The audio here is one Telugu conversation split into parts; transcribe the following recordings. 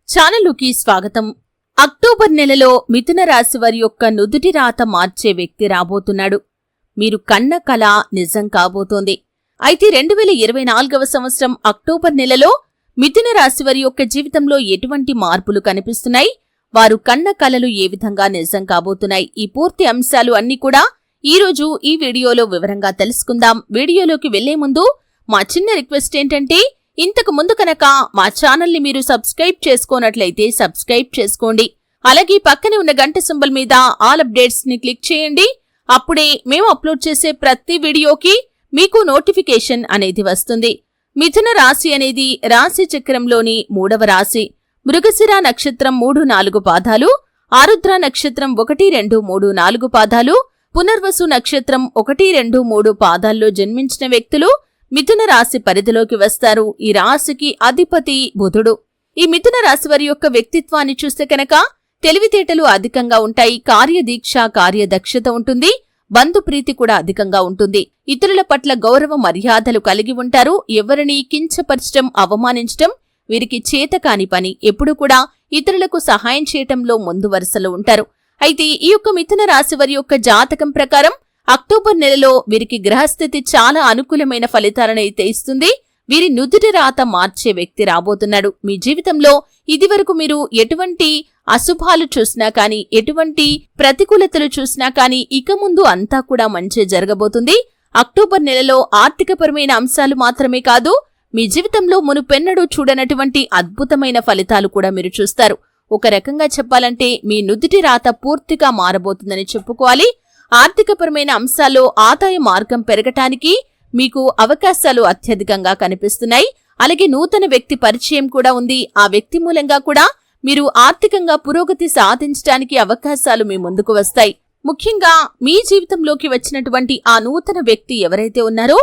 ఛానలుకి స్వాగతం. అక్టోబర్ నెలలో మిథున రాశి వారి యొక్క నుదుటి రాత మార్చే వ్యక్తి రాబోతున్నాడు. మీరు కన్న కల నిజం కాబోతోంది. అయితే 2024వ సంవత్సరం అక్టోబర్ నెలలో మిథున రాశి వారి యొక్క జీవితంలో ఎటువంటి మార్పులు కనిపిస్తున్నాయి, వారు కన్న కలలు ఏ విధంగా నిజం కాబోతున్నాయి, ఈ పూర్తి అంశాలు అన్నీ కూడా ఈరోజు ఈ వీడియోలో వివరంగా తెలుసుకుందాం. వీడియోలోకి వెళ్లే ముందు మా చిన్న రిక్వెస్ట్ ఏంటంటే, ఇంతకు ముందు కనుక మా ఛానల్ని మీరు సబ్స్క్రైబ్ చేసుకోనట్లయితే సబ్స్క్రైబ్ చేసుకోండి. అలాగే పక్కనే ఉన్న గంట సింబల్ మీద ఆల్ అప్డేట్స్ ని క్లిక్ చేయండి. అప్పుడే మేము అప్లోడ్ చేసే ప్రతి వీడియోకి మీకు నోటిఫికేషన్ అనేది వస్తుంది. మిథున రాశి అనేది రాశి చక్రంలోని 3వ రాశి. మృగశిర నక్షత్రం 3-4 పాదాలు, ఆరుద్ర నక్షత్రం 1-2-3-4 పాదాలు, పునర్వసు నక్షత్రం 1-2-3 పాదాల్లో జన్మించిన వ్యక్తులు మిథున రాశి పరిధిలోకి వస్తారు. ఈ రాశికి అధిపతి బుధుడు. ఈ మిథున రాశి వారి యొక్క వ్యక్తిత్వాన్ని చూస్తే కనుక తెలివితేటలు అధికంగా ఉంటాయి, కార్యదీక్ష కార్యదక్షత ఉంటుంది, బంధుప్రీతి కూడా అధికంగా ఉంటుంది, ఇతరుల పట్ల గౌరవ మర్యాదలు కలిగి ఉంటారు. ఎవరిని కించపరచడం అవమానించడం వీరికి చేతకాని పని. ఎప్పుడు కూడా ఇతరులకు సహాయం చేయటంలో ముందు వరుసలో ఉంటారు. అయితే ఈ యొక్క మిథున రాశి వారి యొక్క జాతకం ప్రకారం అక్టోబర్ నెలలో వీరికి గ్రహస్థితి చాలా అనుకూలమైన ఫలితాలను అయితే ఇస్తుంది. వీరి నుదుటి రాత మార్చే వ్యక్తి రాబోతున్నాడు. మీ జీవితంలో ఇదివరకు మీరు ఎటువంటి అశుభాలు చూసినా కానీ, ఎటువంటి ప్రతికూలతలు చూసినా కానీ, ఇక ముందు అంతా కూడా మంచి జరగబోతుంది. అక్టోబర్ నెలలో ఆర్థికపరమైన అంశాలు మాత్రమే కాదు, మీ జీవితంలో మునుపెన్నడూ చూడనటువంటి అద్భుతమైన ఫలితాలు కూడా మీరు చూస్తారు. ఒక రకంగా చెప్పాలంటే మీ నుదుటి రాత పూర్తిగా మారబోతుందని చెప్పుకోవాలి. ఆర్థికపరమైన అంశాల్లో ఆదాయ మార్గం పెరగటానికి మీకు అవకాశాలు అత్యధికంగా కనిపిస్తున్నాయి. అలాగే నూతన వ్యక్తి పరిచయం కూడా ఉంది. ఆ వ్యక్తి మూలంగా కూడా మీరు ఆర్థికంగా పురోగతి సాధించడానికి అవకాశాలు మీ ముందుకు వస్తాయి. ముఖ్యంగా మీ జీవితంలోకి వచ్చినటువంటి ఆ నూతన వ్యక్తి ఎవరైతే ఉన్నారో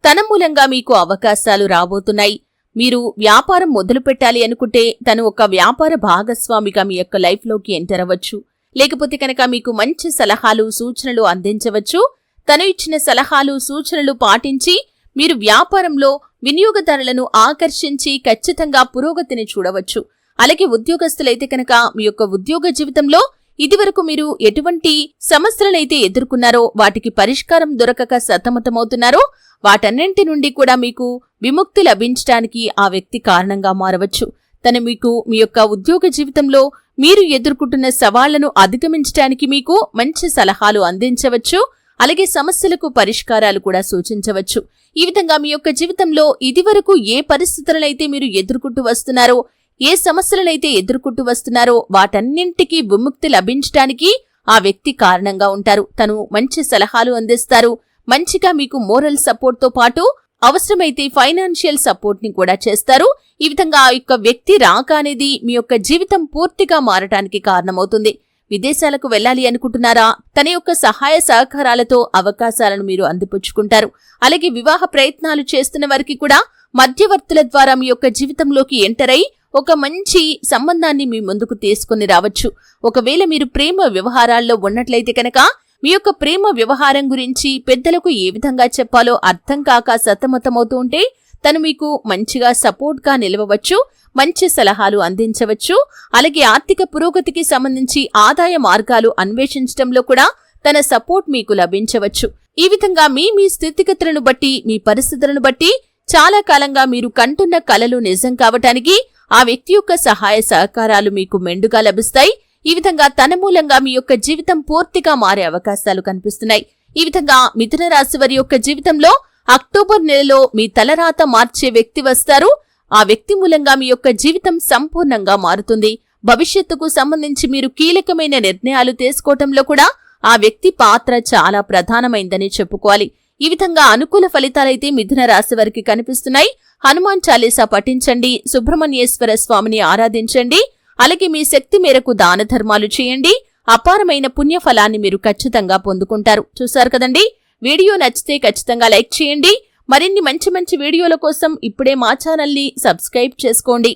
తన మూలంగా మీకు అవకాశాలు రాబోతున్నాయి. మీరు వ్యాపారం మొదలు పెట్టాలి అనుకుంటే తను ఒక వ్యాపార భాగస్వామిగా మీ యొక్క లైఫ్లోకి ఎంటర్ అవ్వచ్చు. లేకపోతే కనుక మీకు మంచి సలహాలు సూచనలు అందించవచ్చు. తను ఇచ్చిన సలహాలు సూచనలు పాటించి మీరు వ్యాపారంలో వినియోగదారులను ఆకర్షించి ఖచ్చితంగా పురోగతిని చూడవచ్చు. అలాగే ఉద్యోగస్తులైతే కనుక మీ యొక్క ఉద్యోగ జీవితంలో ఇదివరకు మీరు ఎటువంటి సమస్యలనైతే ఎదుర్కొన్నారో, వాటికి పరిష్కారం దొరకక సతమతమవుతున్నారో, వాటన్నింటి నుండి కూడా మీకు విముక్తి లభించడానికి ఆ వ్యక్తి కారణంగా మారవచ్చు. తను మీకు మీ యొక్క ఉద్యోగ జీవితంలో మీరు ఎదుర్కొంటున్న సవాళ్లను అధిగమించడానికి మీకు మంచి సలహాలు అందించవచ్చు. అలాగే సమస్యలకు పరిష్కారాలు కూడా సూచించవచ్చు. ఈ విధంగా మీ యొక్క జీవితంలో ఇదివరకు ఏ పరిస్థితులనైతే మీరు ఎదుర్కొంటూ వస్తున్నారో, ఏ సమస్యలనైతే ఎదుర్కొంటూ వస్తున్నారో వాటన్నింటికీ విముక్తి లభించడానికి ఆ వ్యక్తి కారణంగా ఉంటారు. తను మంచి సలహాలు అందిస్తారు. మంచిగా మీకు మోరల్ సపోర్ట్ తో పాటు అవసరమైతే ఫైనాన్షియల్ సపోర్ట్ ని కూడా చేస్తారు. ఈ విధంగా ఆ యొక్క వ్యక్తి రాక అనేది మీ యొక్క జీవితం పూర్తిగా మారటానికి కారణమవుతుంది. విదేశాలకు వెళ్లాలి అనుకుంటున్నారా? తన యొక్క సహాయ సహకారాలతో అవకాశాలను మీరు అందిపుచ్చుకుంటారు. అలాగే వివాహ ప్రయత్నాలు చేస్తున్న వారికి కూడా మధ్యవర్తుల ద్వారా మీ యొక్క జీవితంలోకి ఎంటర్ అయి ఒక మంచి సంబంధాన్ని మీ ముందుకు తీసుకుని రావచ్చు. ఒకవేళ మీరు ప్రేమ వ్యవహారాల్లో ఉన్నట్లయితే కనుక మీ యొక్క ప్రేమ వ్యవహారం గురించి పెద్దలకు ఏ విధంగా చెప్పాలో అర్థం కాక సతమతమవుతూ ఉంటే తను మీకు మంచిగా సపోర్ట్ గా నిలవవచ్చు, మంచి సలహాలు అందించవచ్చు. అలాగే ఆర్థిక పురోగతికి సంబంధించి ఆదాయ మార్గాలు అన్వేషించడంలో కూడా తన సపోర్ట్ మీకు లభించవచ్చు. ఈ విధంగా మీ స్థితిగతులను బట్టి, మీ పరిస్థితులను బట్టి చాలా కాలంగా మీరు కంటున్న కలలు నిజం కావటానికి ఆ వ్యక్తి యొక్క సహాయ సహకారాలు మీకు మెండుగా లభిస్తాయి. ఈ విధంగా తన మూలంగా మీ యొక్క జీవితం పూర్తిగా మారే అవకాశాలు కనిపిస్తున్నాయి. ఈ విధంగా మిథున రాశి వారి యొక్క జీవితంలో అక్టోబర్ నెలలో మీ తలరాత మార్చే వ్యక్తి వస్తారు. ఆ వ్యక్తి మూలంగా మీ యొక్క జీవితం సంపూర్ణంగా మారుతుంది. భవిష్యత్తుకు సంబంధించి మీరు కీలకమైన నిర్ణయాలు తీసుకోవటంలో కూడా ఆ వ్యక్తి పాత్ర చాలా ప్రధానమైందని చెప్పుకోవాలి. ఈ విధంగా అనుకూల ఫలితాలైతే మిథున రాశి వారికి కనిపిస్తున్నాయి. హనుమాన్ చాలీసా పఠించండి, సుబ్రహ్మణ్యేశ్వర స్వామిని ఆరాధించండి. అలాగే మీ శక్తి మేరకు దాన ధర్మాలు చేయండి. అపారమైన పుణ్యఫలాన్ని మీరు ఖచ్చితంగా పొందుకుంటారు. చూశారు కదండి. వీడియో నచ్చితే ఖచ్చితంగా లైక్ చేయండి. మరిన్ని మంచి వీడియోల కోసం ఇప్పుడే మా ఛానల్ని సబ్స్క్రైబ్ చేసుకోండి.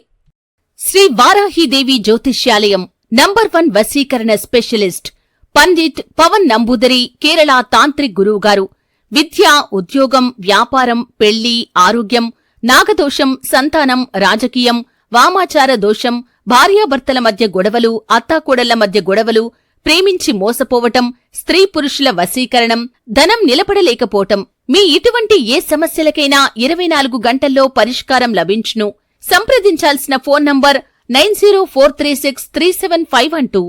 శ్రీ వారాహిదేవి జ్యోతిష్యాలయం నంబర్ 1 వశీకరణ స్పెషలిస్ట్ పండిత్ పవన్ నంబూదరి, కేరళ తాంత్రిక్ గురువు గారు. విద్య, ఉద్యోగం, వ్యాపారం, పెళ్లి, ఆరోగ్యం, నాగదోషం, సంతానం, రాజకీయం, వామాచార దోషం, భార్యాభర్తల మధ్య గొడవలు, అత్తాకోడళ్ల మధ్య గొడవలు, ప్రేమించి మోసపోవటం, స్త్రీ పురుషుల వశీకరణం, ధనం నిలబడలేకపోవటం, మీ ఇటువంటి ఏ సమస్యలకైనా 24 గంటల్లో పరిష్కారం లభించును. సంప్రదించాల్సిన ఫోన్ నంబర్ 9043637512.